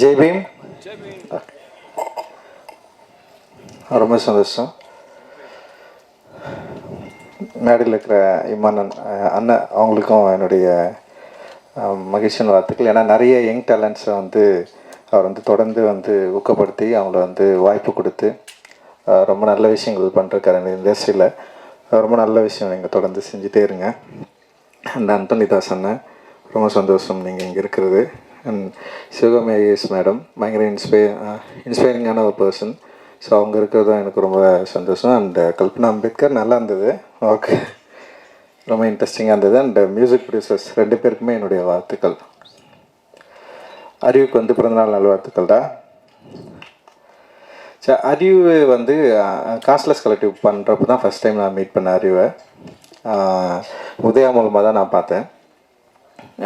ஜெய் பீம். ரொம்ப சந்தோஷம். மேடையில் இருக்கிற இமானன் அண்ணன் அவங்களுக்கும் என்னுடைய மகிழ்ச்சியான வாழ்த்துக்கள். ஏன்னா நிறைய யங் டேலண்ட்ஸை வந்து அவர் வந்து தொடர்ந்து வந்து ஊக்கப்படுத்தி அவங்கள வந்து வாய்ப்பு கொடுத்து ரொம்ப நல்ல விஷயங்கள் பண்ணிருக்காரு இந்த இண்டஸ்ட்ரியில். ரொம்ப நல்ல விஷயம் நீங்கள் தொடர்ந்து செஞ்சுட்டே இருங்க. அந்த அந்தோனிதாஸ் அண்ணன் ரொம்ப சந்தோஷம் நீங்கள் இங்கே இருக்கிறது. அண்ட் சிவகாமி ஐஏஎஸ் மேடம் பயங்கர இன்ஸ்பைரிங்கான ஒரு பர்சன். ஸோ அவங்க இருக்கிறது தான் எனக்கு ரொம்ப சந்தோஷம். அண்ட் கல்பனா அம்பேத்கர் நல்லா இருந்தது, ஓகே, ரொம்ப இன்ட்ரெஸ்டிங்காக இருந்தது. அண்ட் மியூசிக் ப்ரொடியூசர்ஸ் 2 பேருக்குமே என்னுடைய வாழ்த்துக்கள். அறிவுக்கு வந்து பிறந்தநாள் நல்வாழ்த்துக்கள் தான். சரி, அறிவு வந்து காஸ்ட்லெஸ் கலெக்டிவ் பண்ணுறப்ப தான் ஃபஸ்ட் டைம் நான் மீட் பண்ண அறிவை. உதயா மூலமாக தான் நான் பார்த்தேன்.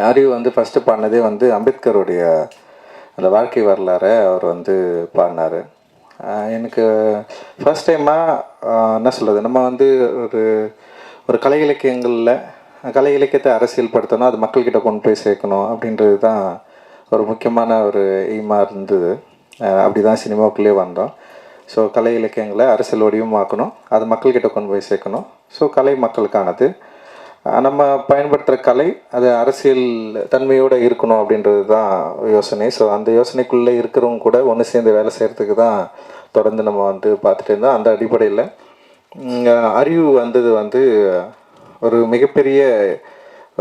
அறிவு வந்து ஃபஸ்ட்டு பாடினதே வந்து அம்பேத்கருடைய அந்த வாழ்க்கை வரலாறை அவர் வந்து பாடினார். எனக்கு ஃபஸ்ட் டைமாக என்ன சொல்கிறது, நம்ம வந்து ஒரு கலை இலக்கியங்களில் கலை இலக்கியத்தை அரசியல் படுத்தணும், அது மக்கள்கிட்ட கொண்டு போய் சேர்க்கணும் அப்படின்றது தான் ஒரு முக்கியமான ஒரு எய்மாக இருந்தது. அப்படி தான் சினிமாவுக்குள்ளே வந்தோம். ஸோ கலை இலக்கியங்களை அரசியல் வடிவமாக்கணும், அது மக்கள்கிட்ட கொண்டு போய் சேர்க்கணும். ஸோ கலை மக்களுக்கானது, நம்ம பயன்படுத்துகிற கலை அது அரசியல் தன்மையோடு இருக்கணும் அப்படின்றது தான் யோசனை. ஸோ அந்த யோசனைக்குள்ளே இருக்கிறவங்க கூட ஒன்று சேர்ந்து வேலை செய்கிறதுக்கு தான் தொடர்ந்து நம்ம வந்து பார்த்துட்டு இருந்தோம். அந்த அடிப்படையில் அறிவு வந்தது வந்து ஒரு மிகப்பெரிய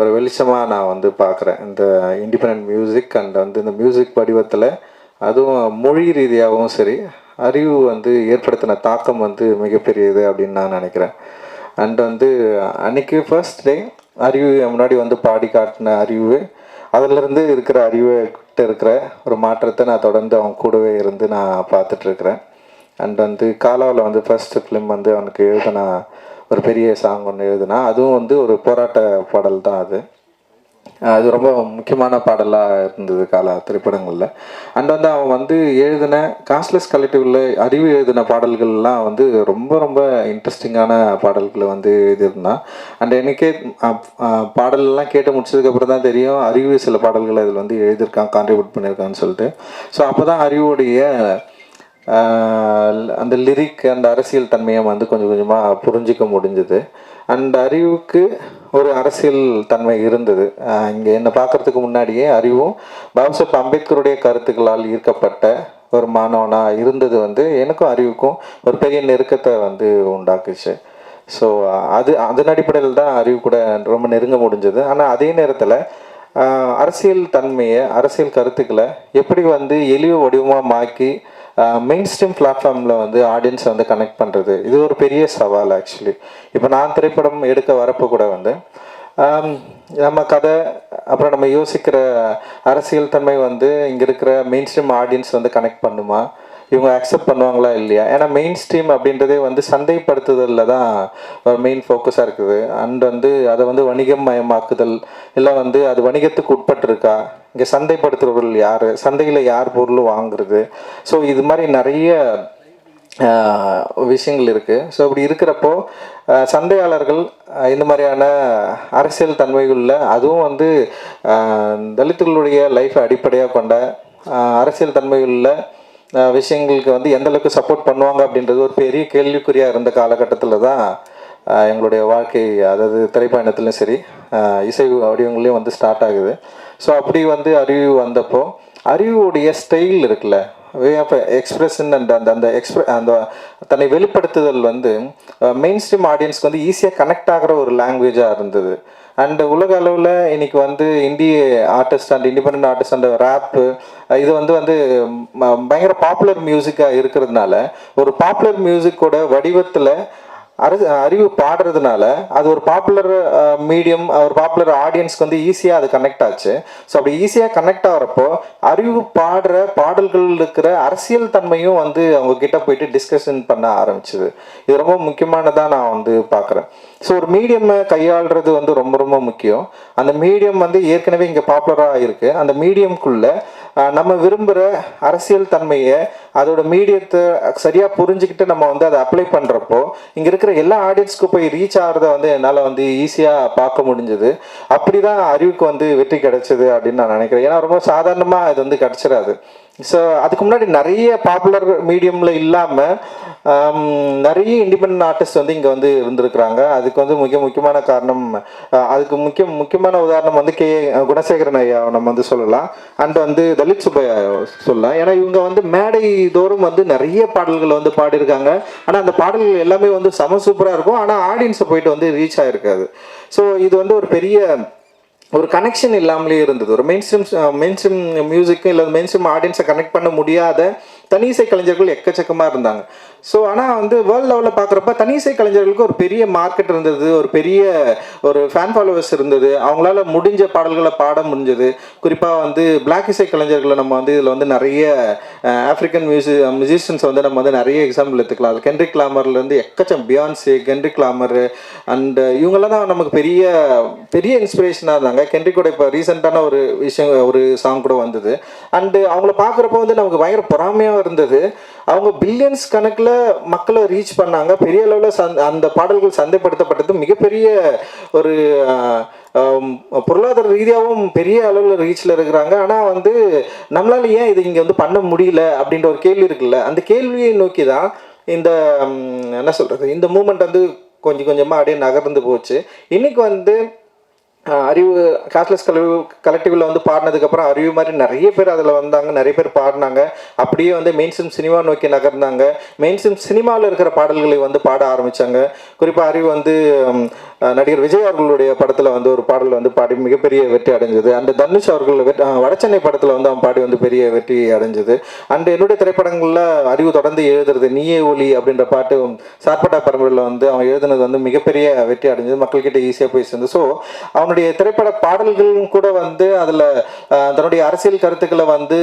ஒரு வெளிச்சமாக நான் வந்து பார்க்குறேன். இந்த இண்டிபெண்ட் மியூசிக் அண்ட் வந்து இந்த மியூசிக் வடிவத்தில், அதுவும் மொழி ரீதியாகவும் சரி, அறிவு வந்து ஏற்படுத்தின தாக்கம் வந்து மிகப்பெரியது அப்படின்னு நான் நினைக்கிறேன். அண்ட் வந்து அன்றைக்கி ஃபர்ஸ்ட் டே அறிவு முன்னாடி வந்து பாடி காட்டின அறிவு, அதிலிருந்து இருக்கிற அறிவுகிட்ட இருக்கிற ஒரு மாற்றத்தை நான் தொடர்ந்து அவன் கூடவே இருந்து நான் பார்த்துட்ருக்குறேன். அண்ட் வந்து காலாவில் வந்து ஃபர்ஸ்ட் ஃபிலிம் வந்து அவனுக்கு எழுதினா ஒரு பெரிய சாங் ஒன்று எழுதுனா, அதுவும் வந்து ஒரு போராட்ட பாடல் தான். அது ரொம்ப முக்கியமான பாடலாக இருந்தது காலா திரைப்படங்களில். அண்ட் வந்து அவன் வந்து எழுதின காஸ்ட்லெஸ் கலெக்டிவில் அறிவு எழுதின பாடல்கள்லாம் வந்து ரொம்ப ரொம்ப இன்ட்ரெஸ்டிங்கான பாடல்களை வந்து எழுதியிருந்தான். அண்ட் எனக்கே பாடலெல்லாம் கேட்டு முடிச்சதுக்கப்புறம் தான் தெரியும் அறிவு சில பாடல்களை அதில் வந்து எழுதியிருக்கான், கான்ட்ரிபியூட் பண்ணியிருக்கான்னு சொல்லிட்டு. ஸோ அப்போ தான் அறிவுடைய அந்த லிரிக் அந்த அரசியல் தன்மையை வந்து கொஞ்சம் கொஞ்சமாக புரிஞ்சிக்க முடிஞ்சுது. அண்ட் அறிவுக்கு ஒரு அரசியல் தன்மை இருந்தது. இங்கே என்னை பார்க்குறதுக்கு முன்னாடியே அறிவும் பாபாசாஹேப் அம்பேத்கருடைய கருத்துக்களால் ஈர்க்கப்பட்ட ஒரு மாணவனாக இருந்தது வந்து எனக்கும் அறிவுக்கும் ஒரு பெரிய நெருக்கத்தை வந்து உண்டாக்குச்சு. ஸோ அதன் அடிப்படையில் தான் அறிவு கூட ரொம்ப நெருங்க முடிஞ்சது. ஆனால் அதே நேரத்தில் அரசியல் தன்மையை, அரசியல் கருத்துக்களை எப்படி வந்து எளிய வடிவமாக மாக்கி மெயின் ஸ்ட்ரீம் பிளாட்ஃபார்மில் வந்து ஆடியன்ஸை வந்து கனெக்ட் பண்ணுறது, இது ஒரு பெரிய சவால் ஆக்சுவலி. இப்போ நான் திரைப்படம் எடுக்க வரப்போ கூட வந்து நம்ம கதை, அப்புறம் நம்ம யோசிக்கிற அரசியல் தன்மை வந்து இங்கே இருக்கிற மெயின் ஸ்ட்ரீம் ஆடியன்ஸ் வந்து கனெக்ட் பண்ணுமா, இவங்க அக்செப்ட் பண்ணுவாங்களா இல்லையா. ஏன்னா மெயின் ஸ்ட்ரீம் அப்படின்றதே வந்து சந்தைப்படுத்துதலில் தான் ஒரு மெயின் ஃபோக்கஸாக இருக்குது. அண்ட் வந்து அதை வந்து வணிகம் மயமாக்குதல், இல்லை வந்து அது வணிகத்துக்கு உட்பட்டிருக்கா, இங்கே சந்தைப்படுத்துகிறவர்கள் யார், சந்தையில் யார் பொருள் வாங்குறது. ஸோ இது மாதிரி நிறைய விஷயங்கள் இருக்குது. ஸோ அப்படி இருக்கிறப்போ சந்தையாளர்கள் இந்த மாதிரியான அரசியல் தன்மைகளில், அதுவும் வந்து தலித்துகளுடைய லைஃப்பை அடிப்படையாக கொண்ட அரசியல் தன்மைகளில் விஷயங்களுக்கு வந்து எந்தளவுக்கு சப்போர்ட் பண்ணுவாங்க அப்படின்றது ஒரு பெரிய கேள்விக்குறியாக இருந்த காலகட்டத்தில் தான் எங்களுடைய வாழ்க்கை, அதாவது திரைப்பயணத்துலையும் சரி இசை வடிவங்களையும் வந்து ஸ்டார்ட் ஆகுது. ஸோ அப்படி வந்து அறிவு வந்தப்போ அறிவுடைய ஸ்டைல் இருக்குல்ல, வே ஆஃப் எக்ஸ்பிரஷன் அண்ட் அந்த தன்னை வெளிப்படுத்துதல் வந்து மெயின் ஸ்ட்ரீம் ஆடியன்ஸ்க்கு வந்து ஈஸியாக கனெக்ட் ஆகிற ஒரு லாங்குவேஜாக இருந்தது. அண்டு உலக அளவில் இன்றைக்கி வந்து இந்திய artist and independent artist and wrap, இது வந்து பயங்கர பாப்புலர் மியூசிக்காக இருக்கிறதுனால, ஒரு பாப்புலர் மியூசிக்கோட வடிவத்தில் அறிவு பாடுறதுனால அது ஒரு பாப்புலர் மீடியம், ஒரு பாப்புலர் ஆடியன்ஸ்க்கு வந்து ஈஸியாக அது கனெக்ட் ஆச்சு. ஸோ அப்படி ஈஸியாக கனெக்ட் ஆகிறப்போ அறிவு பாடுற பாடல்கள் இருக்கிற அரசியல் தன்மையும் வந்து அவங்க கிட்ட போயிட்டு டிஸ்கஷன் பண்ண ஆரம்பிச்சுது. இது ரொம்ப முக்கியமானதாக நான் வந்து பார்க்குறேன். ஸோ ஒரு மீடியமை கையாளுறது வந்து ரொம்ப ரொம்ப முக்கியம். அந்த மீடியம் வந்து ஏற்கனவே இங்கே பாப்புலராக இருக்குது. அந்த மீடியம்குள்ளே நம்ம விரும்புகிற அரசியல் தன்மையை, அதோட மீடியத்தை சரியாக புரிஞ்சுக்கிட்டு நம்ம வந்து அதை அப்ளை பண்ணுறப்போ இங்கே இருக்கிற எல்லா ஆடியன்ஸ்க்கு போய் ரீச் ஆகிறத வந்து என்னால் வந்து ஈஸியாக பார்க்க முடிஞ்சது. அப்படி தான் அறிவுக்கு வந்து வெற்றி கிடைச்சது அப்படின்னு நான் நினைக்கிறேன். ஏன்னா ரொம்ப சாதாரணமாக இது வந்து கிடச்சிடாது. ஸோ அதுக்கு முன்னாடி நிறைய பாப்புலர் மீடியமில் இல்லாமல் நிறைய இண்டிபெண்ட் ஆர்டிஸ்ட் வந்து இங்கே வந்து இருந்திருக்கிறாங்க. அதுக்கு வந்து முக்கியமான காரணம், அதுக்கு முக்கியமான உதாரணம் வந்து குணசேகரன் ஐயா நம்ம வந்து சொல்லலாம். அண்ட் வந்து தலித் சுப்பையா சொல்லலாம். ஏன்னா இவங்க வந்து மேடை தோறும் வந்து நிறைய பாடல்கள் வந்து பாடியிருக்காங்க. ஆனால் அந்த பாடல்கள் எல்லாமே வந்து செம சூப்பராக இருக்கும். ஆனால் ஆடியன்ஸை போயிட்டு வந்து ரீச் ஆகிருக்காது. ஸோ இது வந்து ஒரு கனெக்ஷன் இல்லாமலே இருந்தது. ஒரு மெயின் ஸ்ட்ரீம் மியூசிக்கும் இல்லை மெயின் ஸ்ட்ரீம் ஆடியன்ஸை கனெக்ட் பண்ண முடியாத தனி இசை கலைஞர்கள் எக்கச்சக்கமாக இருந்தாங்க. ஸோ ஆனால் வந்து வேர்ல்டு லெவலில் பார்க்குறப்ப தனி இசை கலைஞர்களுக்கு ஒரு பெரிய மார்க்கெட் இருந்தது, ஒரு ஃபேன் ஃபாலோவர்ஸ் இருந்தது, அவங்களால முடிஞ்ச பாடல்களை பாட முடிஞ்சது. குறிப்பாக வந்து பிளாக் இசை கலைஞர்களை நம்ம வந்து இதில் வந்து நிறைய ஆஃப்ரிக்கன் மியூசிஷியன்ஸ் வந்து நம்ம வந்து நிறைய எக்ஸாம்பிள் எடுத்துக்கலாம். அது Kendrick லாமர்லேருந்து Beyoncé, Kendrick La Mer and இவங்கெல்லாம் தான் நமக்கு பெரிய பெரிய இன்ஸ்பிரேஷனாக இருந்தாங்க. கென்ட்ரிக்கோட இப்போ ரீசெண்டான ஒரு சாங் கூட வந்தது. அண்டு அவங்கள பார்க்குறப்போ வந்து நமக்கு பயங்கர பொறாமையாக இருந்தது. அவங்க பில்லியன்ஸ் கணக்கில் மக்களை ரீச் பண்ணாங்க. பெரிய அளவில் அந்த பாடல்கள் சந்தைப்படுத்தப்பட்டது. மிகப்பெரிய ஒரு பொருளாதார ரீதியாகவும் பெரிய அளவில் ரீச்சில் இருக்கிறாங்க. ஆனால் வந்து நம்மளால ஏன் இது இங்கே வந்து பண்ண முடியல அப்படின்ற ஒரு கேள்வி இருக்குல்ல, அந்த கேள்வியை நோக்கி தான் இந்த என்ன சொல்கிறது, இந்த மூமெண்ட் வந்து கொஞ்சம் கொஞ்சமாக அப்படியே நகர்ந்து போச்சு. இன்றைக்கி வந்து அறிவு காஸ்ட்லெஸ் கலெக்டிவில் வந்து பாடினதுக்கப்புறம் அறிவு மாதிரி நிறைய பேர் அதில் வந்தாங்க, நிறைய பேர் பாடினாங்க. அப்படியே வந்து மெயின் ஸ்ட்ரீம் சினிமா நோக்கி நகர்ந்தாங்க. மெயின் ஸ்ட்ரீம் சினிமாவில் இருக்கிற பாடல்களை வந்து பாட ஆரம்பித்தாங்க. குறிப்பாக அறிவு வந்து நடிகர் விஜய் அவர்களுடைய படத்தில் வந்து ஒரு பாடல் வந்து பாடி மிகப்பெரிய வெற்றி அடைஞ்சது. அண்ட் தனுஷ் அவர்கள் வடச்சென்னை படத்தில் வந்து அவன் பாடி வந்து பெரிய வெற்றி அடைஞ்சது. அண்ட் என்னுடைய திரைப்படங்களில் அறிவு தொடர்ந்து எழுதுறது நீயே ஒலி அப்படின்ற பாட்டு சார்பட்டா பரம்பரையில் வந்து அவன் எழுதுனது வந்து மிகப்பெரிய வெற்றி அடைஞ்சது, மக்கள்கிட்ட ஈஸியாக போய் சேர்ந்து. ஸோ அவனுடைய திரைப்பட பாடல்களும் கூட வந்து அதில் தன்னுடைய அரசியல் கருத்துக்களை வந்து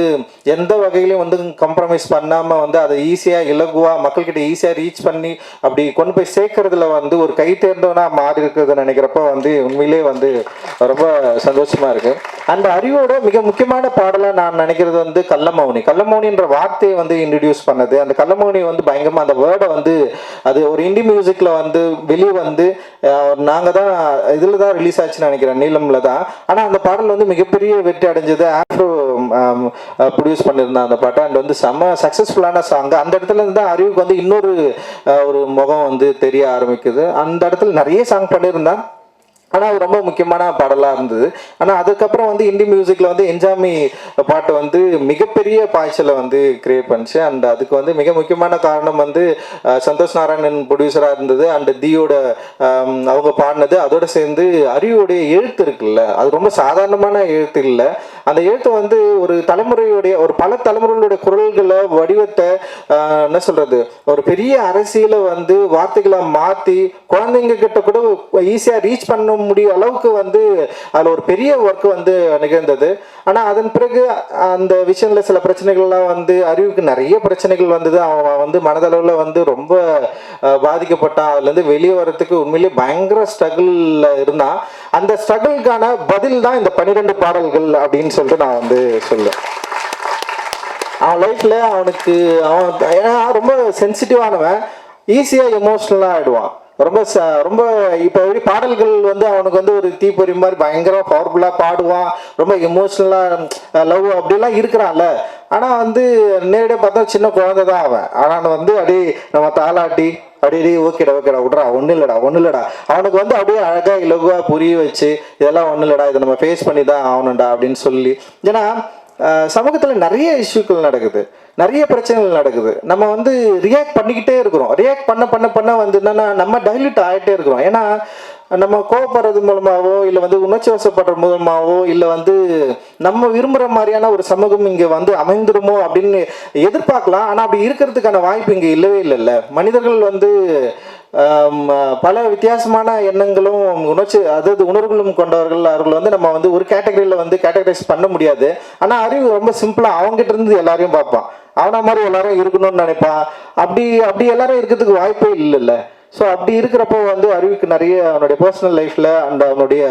எந்த வகையிலையும் வந்து கம்ப்ரமைஸ் பண்ணாமல் வந்து அதை ஈஸியாக இலகுவாக மக்கள்கிட்ட ஈஸியாக ரீச் பண்ணி அப்படி கொண்டு போய் சேர்க்கறதுல வந்து ஒரு கை தேர்ந்தவனாக மாறி இருக்கிறது நினைக்கிறப்ப வந்து உண்மையிலே வந்து ரொம்ப சந்தோஷமா இருக்கு. அந்த அறிவோட மிக முக்கியமான பாடலாக நான் நினைக்கிறது வந்து கள்ளமௌனின்ற வார்த்தையை வந்து இன்ட்ரடியூஸ் பண்ணது. அந்த கள்ளமௌனி வந்து பயங்கரமாக அந்த வேர்டை வந்து அது ஒரு இண்டி மியூசிக்கில் வந்து வெளியே வந்து நாங்கள் தான் இதில் தான் ரிலீஸ் ஆச்சுன்னு நினைக்கிறேன், நீளமில் தான். ஆனால் அந்த பாடல் வந்து மிகப்பெரிய வெற்றி அடைஞ்சது. ஆஃப்ரோ ப்ரொடியூஸ் பண்ணியிருந்தேன் அந்த பாட்டை. அண்ட் வந்து செம்ம சக்ஸஸ்ஃபுல்லான சாங். அந்த இடத்துல இருந்து தான் அறிவுக்கு வந்து ஒரு முகம் வந்து தெரிய ஆரம்பிக்குது. அந்த இடத்துல நிறைய சாங் பண்ணியிருந்தேன், ஆனால் அது ரொம்ப முக்கியமான பாடலாக இருந்தது. ஆனால் அதுக்கப்புறம் வந்து இந்தி மியூசிக்கில் வந்து என்ஜாமி பாட்டு வந்து மிகப்பெரிய பாய்ச்சலை வந்து கிரியேட் பண்ணிச்சு. அண்ட் அதுக்கு வந்து மிக முக்கியமான காரணம் வந்து சந்தோஷ் நாராயணன் ப்ரொடியூசராக இருந்தது. அண்ட் தியோட அவங்க பாடினது. அதோடு சேர்ந்து அறிவுடைய எழுத்து இருக்குல்ல, அது ரொம்ப சாதாரணமான எழுத்து இல்லை. அந்த எழுத்து வந்து பல தலைமுறைகளுடைய குரல்களை வடிவத்தை என்ன சொல்கிறது, ஒரு பெரிய அரசியலை வந்து வார்த்தைகளை மாற்றி குழந்தைங்க கிட்ட கூட ஈஸியாக ரீச் பண்ண முடிய அளவுக்கு வந்து அதில் ஒரு பெரிய ஒர்க் வந்து நிகழ்ந்தது. ஆனால் அதன் பிறகு அந்த விஷயத்தில் சில பிரச்சனைகள்லாம் வந்து அறிவுக்கு நிறைய பிரச்சனைகள் வந்தது. அவன் வந்து மனதளவில் வந்து ரொம்ப பாதிக்கப்பட்டான். அதுலேருந்து வெளியே வர்றதுக்கு உண்மையிலேயே பயங்கர ஸ்ட்ரகிளில் இருந்தான். அந்த ஸ்ட்ரகிளுக்கான பதில் தான் இந்த 12 பாடல்கள் அப்படின்னு சொல்லிட்டு நான் வந்து சொல்லுவேன். அவன் லைஃப்பில் அவன் ரொம்ப சென்சிட்டிவானவன், ஈஸியாக எமோஷ்னலாக ஆகிடுவான். ரொம்ப இப்போ எப்படி பாடல்கள் வந்து அவனுக்கு வந்து ஒரு தீப்பொறி மாதிரி பயங்கரமாக பவர்ஃபுல்லாக பாடுவான், ரொம்ப எமோஷ்னலாக லவ் அப்படிலாம் இருக்கிறான்ல. ஆனால் வந்து நேரடியாக பார்த்தா சின்ன குழந்தை தான் அவன். ஆனால் வந்து அப்படியே நம்ம தாளாட்டி அப்படியே ஓகேடா விட்றா, ஒன்றும் இல்லைடா அவனுக்கு வந்து அப்படியே அழகாக இலகுவாக புரிய வச்சு இதெல்லாம் ஒன்றும் இல்லைடா, இதை நம்ம ஃபேஸ் பண்ணி தான் ஆகணும்டா அப்படின்னு சொல்லி. ஏன்னா சமூகத்தில் நிறைய இஷ்யூக்கள் நடக்குது, நிறைய பிரச்சனைகள் நடக்குது. நம்ம வந்து ரியாக்ட் பண்ணிக்கிட்டே இருக்கிறோம். ரியாக்ட் பண்ண வந்து என்னென்னா நம்ம டைல்யூட் ஆகிட்டே இருக்கிறோம். ஏன்னா நம்ம கோவப்படுறது மூலமாகவோ இல்லை வந்து உணர்ச்சி வசப்படுற மூலமாகவோ இல்லை வந்து நம்ம விரும்புகிற மாதிரியான ஒரு சமூகம் இங்கே வந்து அமைந்துருமோ அப்படின்னு எதிர்பார்க்கலாம். ஆனால் அப்படி இருக்கிறதுக்கான வாய்ப்பு இங்கே இல்லவே இல்லைல்ல. மனிதர்கள் வந்து பல வித்தியாசமான எண்ணங்களும் உணர்வுகளும் கொண்டவர்கள். அவர்கள் வந்து நம்ம வந்து ஒரு கேட்டகரியில் வந்து கேட்டகரைஸ் பண்ண முடியாது. ஆனால் அறிவு ரொம்ப சிம்பிளாக அவங்ககிட்ட இருந்து எல்லாரையும் பார்ப்பான். அவனை மாதிரி எல்லாரும் இருக்கணும்னு நினைப்பான். அப்படி எல்லாரும் இருக்கிறதுக்கு வாய்ப்பே இல்லைல்ல. ஸோ அப்படி இருக்கிறப்போ வந்து அறிவுக்கு நிறைய அவனுடைய பர்சனல் லைஃப்பில் அண்ட் அவனுடைய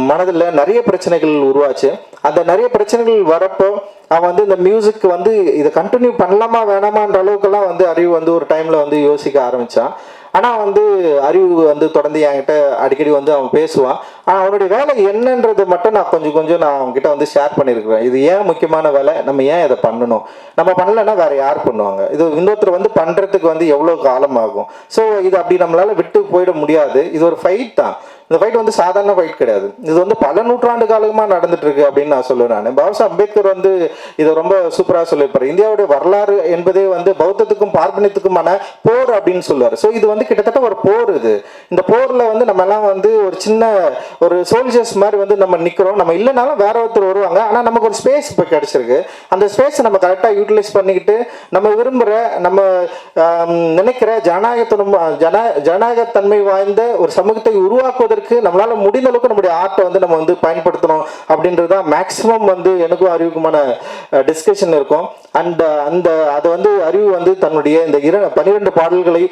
மனதில் நிறைய பிரச்சனைகள் உருவாச்சு. அந்த நிறைய பிரச்சனைகள் வரப்போ அவன் வந்து இந்த மியூசிக் வந்து இதை கண்டினியூ பண்ணலாமா வேணாமான்ற அளவுக்குலாம் வந்து அறிவு வந்து ஒரு டைமில் வந்து யோசிக்க ஆரம்பித்தான். ஆனால் வந்து அறிவு வந்து தொடர்ந்து என்கிட்ட அடிக்கடி வந்து அவன் பேசுவான். அவனுடைய வேலை என்னன்றது மட்டும் நான் கொஞ்சம் நான் அவங்ககிட்ட வந்து ஷேர் பண்ணியிருக்கிறேன். இது ஏன் முக்கியமான வேலை, நம்ம ஏன் இதை பண்ணணும், நம்ம பண்ணலைன்னா வேற யார் பண்ணுவாங்க, இது இன்னொருத்தர் வந்து பண்ணுறதுக்கு வந்து எவ்வளோ காலம் ஆகும். ஸோ இது அப்படி நம்மளால விட்டு போயிட முடியாது. இது ஒரு ஃபைட் தான். இந்த ஃபைட் வந்து சாதாரண ஃபைட் கிடையாது. இது வந்து பல நூற்றாண்டு காலமாக நடந்துட்டு இருக்கு அப்படின்னு நான் சொல்லுவேன். நான் பாபா அம்பேத்கர் வந்து இதை ரொம்ப சூப்பராக சொல்லியிருப்பார். இந்தியாவுடைய வரலாறு என்பதே வந்து பௌத்தத்துக்கும் பார்ப்பனியத்துக்குமான போர் அப்படின்னு சொல்லுவார். ஸோ இது வந்து கிட்டத்தட்ட ஒரு போர். இந்த போரில் வந்து நம்ம எல்லாம் வந்து ஒரு சின்ன ஒரு சோல்ஜர்ஸ் மாதிரி வந்து நம்ம நிற்கிறோம். நம்ம இல்லைனாலும் வேற ஒருத்தர் வருவாங்க. ஆனால் நமக்கு ஒரு ஸ்பேஸ் இப்போ கிடைச்சிருக்கு. அந்த ஸ்பேஸை நம்ம கரெக்டாக யூட்டிலைஸ் பண்ணிக்கிட்டு நம்ம விரும்புகிற, நம்ம நினைக்கிற ஜனநாயகத்தன்மை வாய்ந்த ஒரு சமூகத்தை உருவாக்குவதற்கு நம்மளால முடிந்த அளவுக்கு நம்முடைய ஆர்ட்டை வந்து நம்ம வந்து பயன்படுத்தணும் அப்படின்றது தான் மேக்சிமம் வந்து எனக்கும் அறிவுக்குமான டிஸ்கஷன் இருக்கும். அண்ட் அதை வந்து அறிவு வந்து தன்னுடைய இந்த 12 பாடல்களை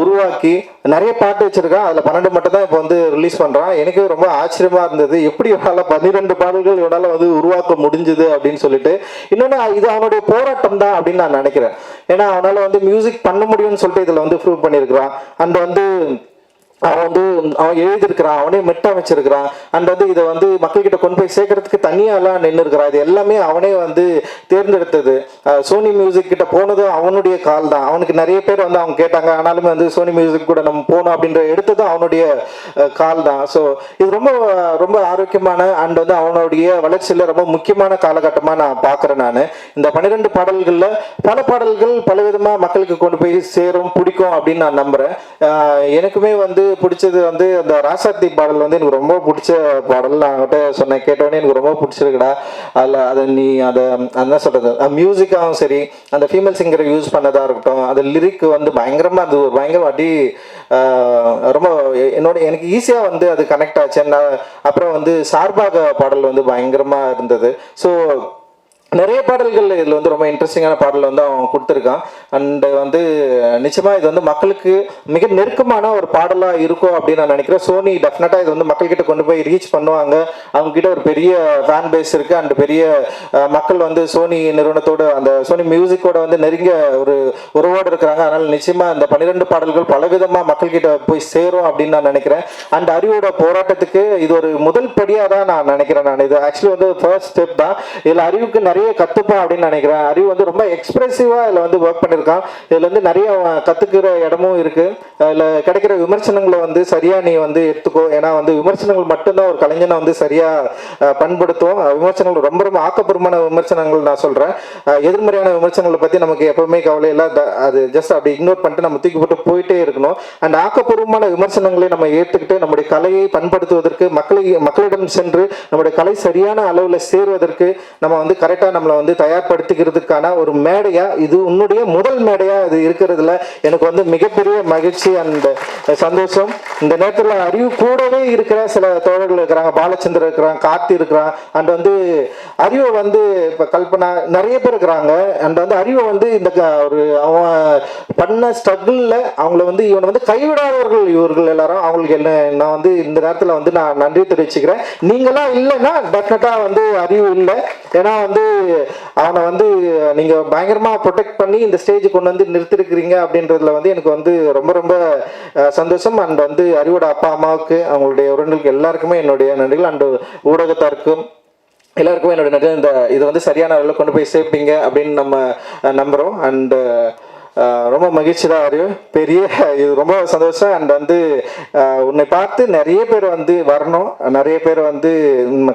உருவாக்கி நிறைய பாட்டு வச்சிருக்கான். அதில் 12 மட்டும் தான் இப்போ வந்து ரிலீஸ் பண்ணுறான். எனக்கு ரொம்ப ஆச்சரியமா இருந்தது, எப்படி இவனால 12 பாடல்கள் இவனால வந்து உருவாக்க முடிஞ்சுது அப்படின்னு சொல்லிட்டு. இன்னொன்று, இது அவனுடைய போராட்டம் தான் அப்படின்னு நான் நினைக்கிறேன். ஏன்னா அவனால வந்து மியூசிக் பண்ண முடியும்னு சொல்லிட்டு இதில் வந்து ப்ரூவ் பண்ணியிருக்கிறான். அண்ட் வந்து அவன் எழுதியிருக்கிறான், அவனே மெட்ட வச்சிருக்கிறான். அண்ட் வந்து இதை வந்து மக்கள்கிட்ட கொண்டு போய் சேர்க்கறதுக்கு தனியாலாம் நின்று இருக்கிறான். இது எல்லாமே அவனே வந்து தேர்ந்தெடுத்தது. சோனி மியூசிக் கிட்ட போனதும் அவனுடைய கால் தான். அவனுக்கு நிறைய பேர் வந்து அவங்க கேட்டாங்க, ஆனாலுமே வந்து சோனி மியூசிக் கூட நம்ம போகணும் அப்படின்ற எடுத்ததும் அவனுடைய கால் தான். ஸோ இது ரொம்ப ரொம்ப ஆரோக்கியமான அண்ட் வந்து அவனுடைய வளர்ச்சியில் ரொம்ப முக்கியமான காலகட்டமாக நான் பார்க்குறேன். நான் இந்த 12 பாடல்களில் பல பாடல்கள் பலவிதமாக மக்களுக்கு கொண்டு போய் சேரும், பிடிக்கும் அப்படின்னு நான் நம்புகிறேன். எனக்குமே வந்து பிடிச்சது வந்து அந்த ராசாத்தி பாடல் வந்து எனக்கு ரொம்ப பிடிச்ச பாடல். நான் அவங்ககிட்ட சொன்னேன், கேட்டோடனே எனக்கு ரொம்ப பிடிச்சிருக்குடா. அதை நீ என்ன சொல்றது, மியூசிக்காகவும் சரி, அந்த ஃபீமேல் சிங்கரை யூஸ் பண்ணதாக இருக்கட்டும், அது லிரிக் வந்து பயங்கரமாக, அது ஒரு பயங்கர அடி ரொம்ப எனக்கு ஈஸியாக வந்து அது கனெக்ட் ஆச்சு. அப்புறம் வந்து சார்பாக பாடல் வந்து பயங்கரமாக இருந்தது. ஸோ நிறைய பாடல்கள் இதில் வந்து ரொம்ப இன்ட்ரெஸ்டிங்கான பாடல் வந்து அவன் கொடுத்துருக்கான். அண்டு வந்து நிச்சயமாக இது வந்து மக்களுக்கு மிக நெருக்கமான ஒரு பாடலாக இருக்கும் அப்படின்னு நான் நினைக்கிறேன். சோனி டெஃபினட்டாக இது வந்து மக்கள்கிட்ட கொண்டு போய் ரீச் பண்ணுவாங்க. அவங்ககிட்ட ஒரு பெரிய ஃபேன் பேஸ் இருக்குது. அண்டு பெரிய மக்கள் வந்து சோனி நிறுவனத்தோடு, அந்த சோனி மியூசிக்கோட வந்து நெருங்கிய ஒரு உறவோடு இருக்கிறாங்க. அதனால் நிச்சயமாக இந்த 12 பாடல்கள் பலவிதமாக மக்கள்கிட்ட போய் சேரும் அப்படின்னு நான் நினைக்கிறேன். அண்ட் அறிவோட போராட்டத்துக்கு இது ஒரு முதல் படியாக தான் நான் நினைக்கிறேன். நான் இது ஆக்சுவலி வந்து ஃபர்ஸ்ட் ஸ்டெப் தான். இதில் அறிவுக்கு நிறைய கத்துப்பான் அப்படின்னு நினைக்கிறேன். அறிவு வந்து ரொம்ப எக்ஸ்பிரசிவா இதில் வந்து ஒர்க் பண்ணியிருக்கான். இதுல வந்து நிறைய கத்துக்கிற இடமும் இருக்கு. இதில் கிடைக்கிற விமர்சனங்களை வந்து சரியா நீ வந்து எடுத்துக்கோ. ஏன்னா வந்து விமர்சனங்கள் மட்டும்தான் ஒரு கலைஞனை வந்து சரியா பண்படுத்தும். விமர்சனங்கள் ரொம்ப ரொம்ப ஆக்கப்பூர்வமான விமர்சனங்கள் நான் சொல்றேன். எதிர்மறையான விமர்சனங்களை பத்தி நமக்கு எப்பவுமே கவலை இல்லை. அது ஜஸ்ட் அப்படி இக்னோர் பண்ணிட்டு நம்ம தூக்கி போட்டு போயிட்டே இருக்கணும். அண்ட் ஆக்கப்பூர்வமான விமர்சனங்களை நம்ம ஏற்றுக்கிட்டு நம்முடைய கலையை பண்படுத்துவதற்கு, மக்களிடம் சென்று நம்முடைய கலை சரியான அளவில் சேருவதற்கு நம்ம வந்து கரெக்டாக நம்மளை வந்து தயார்படுத்திக்கிறதுக்கான ஒரு மேடையா, இது உன்னுடைய முதல் மேடையா இது இருக்கிறதுல எனக்கு வந்து மிகப்பெரிய மகிழ்ச்சி அண்ட் சந்தோஷம். இந்த நேரத்தில் அறிவு கூடவே இருக்கிற சில தோழர்கள் இருக்கிறாங்க, பாலச்சந்திரன் இருக்கிறாங்க, கார்த்தி இருக்கிறான். அண்ட் வந்து அறிவை வந்து இப்போ கல்பனா நிறைய பேர் இருக்கிறாங்க. அண்ட் வந்து அறிவை வந்து இந்த ஒரு அவன் பண்ண ஸ்ட்ரகிளில் அவங்கள வந்து இவனை வந்து கைவிடாதவர்கள் இவர்கள் எல்லாரும். அவங்களுக்கு என்ன நான் வந்து இந்த நேரத்தில் வந்து நான் நன்றி தெரிவிச்சுக்கிறேன். நீங்களாம் இல்லைன்னா டெஃபினட்டாக வந்து அறிவு இல்லை. ஏன்னா வந்து அவனை வந்து நீங்க பயங்கரமா ப்ரொடெக்ட் பண்ணி இந்த ஸ்டேஜ் கொண்டு வந்து நிறுத்திருக்கிறீங்க அப்படின்றதுல வந்து எனக்கு வந்து ரொம்ப ரொம்ப சந்தோஷம். அண்ட் வந்து அறிவோட அப்பா அம்மாவுக்கு, அவங்களுடைய உறவினர்களுக்கு எல்லாருக்குமே என்னுடைய நன்றிகள். அண்ட் ஊடகத்தாருக்கும் எல்லாருக்குமே என்னுடைய நன்றி. இந்த இதை வந்து சரியான அளவில் கொண்டு போய் சேர்ப்பீங்க அப்படின்னு நம்ம நம்புகிறோம். அண்டு ரொம்ப மகிழ்ச்சி தான் அறிவு, பெரிய இது ரொம்ப சந்தோஷம். அண்ட் வந்து உன்னை பார்த்து நிறைய பேர் வந்து வரணும், நிறைய பேர் வந்து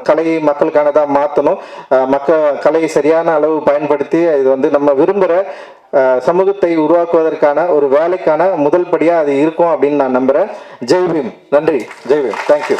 கலை மக்களுக்கானதாக மாற்றணும், கலையை சரியான அளவு பயன்படுத்தி இது வந்து நம்ம விரும்புகிற சமூகத்தை உருவாக்குவதற்கான ஒரு வேலைக்கான முதல் படியாக அது இருக்கும் அப்படின்னு நான் நம்புகிறேன். ஜெய்பீம். நன்றி. ஜெய்பீம். தேங்க்யூ.